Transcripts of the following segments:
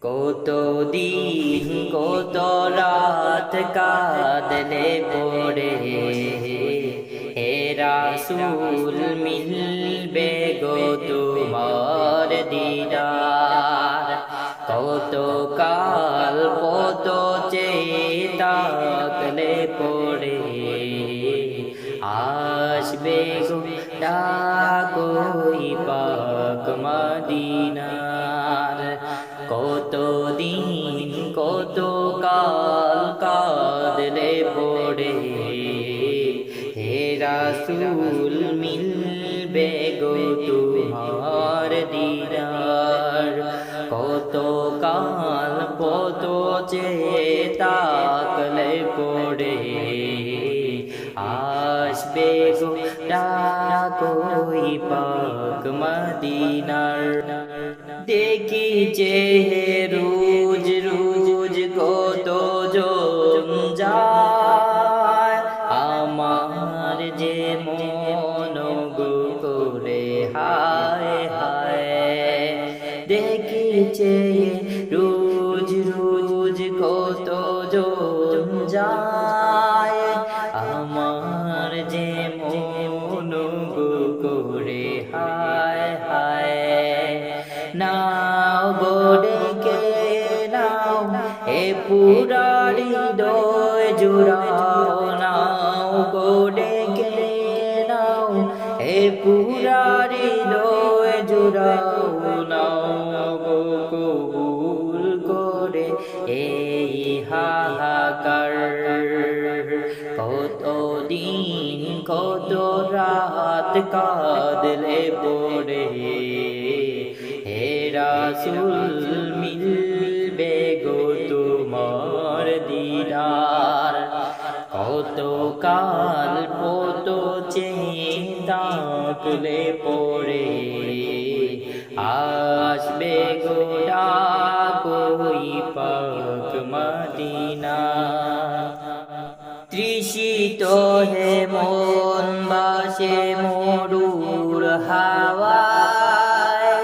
কত দিন কত রাত কাঁদলে পড়ে হে রাসূল মিলবে গো তোমার দিদার। কত কাল কত চেয়ে পড়ে আসবে গো ডাকোই পাক মদিনার। কত দিন কত কাল কাঁদলে পড়ে হে রাসূল মিলবে গো তোমার দিদার। কত কাল কত চেয়ে তাকলে পড়ে আসবে গো ডাকোই পাক মদিনার। দেখি যে রোজ রোজ কত জন যায় আমার যে মন গো করে হায় হায়। দেখি যে রোজ রোজ কত জন যায় আমার যে মন গো করে হায় হায়। নাও গো ডেকে নাও এ পুরা হৃদয় জুড়াও, নাও গো ডেকে নাও এ পুরা হৃদয় জুড়াও, নাও গো কবুল করে এই হাহাকার। কত দিন কত রাত কাঁদলে পড়ে হে রাসূল মিলবে গো তোমার দিদার। কত কাল কত চেয়ে তাকলে পড়ে আসবে গো ডাকোই পাক মদিনা। তৃষিত হে মন বাসে মরুর হাওয়ায়,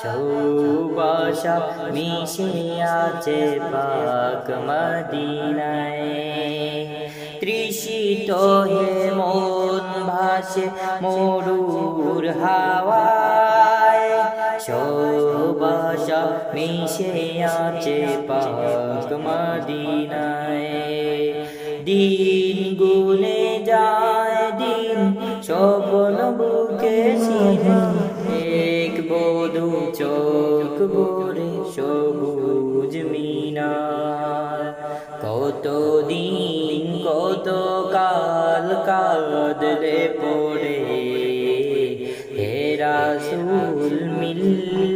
সুবাসা মিশে আছে পাক মদিনায়। তৃষিত হে মন ভাসে মরুর হাওয়ায়, সুবাসা মিশে আছে পাক মদিনায়। দিন গুনে যায় দিন স্বপ্ন বুকে সিনে, এক বধূ চোখ ভরে সবুজ মিনার। কত দিন কত কাল কাঁদলে পড়ে হে রাসূল মিলবে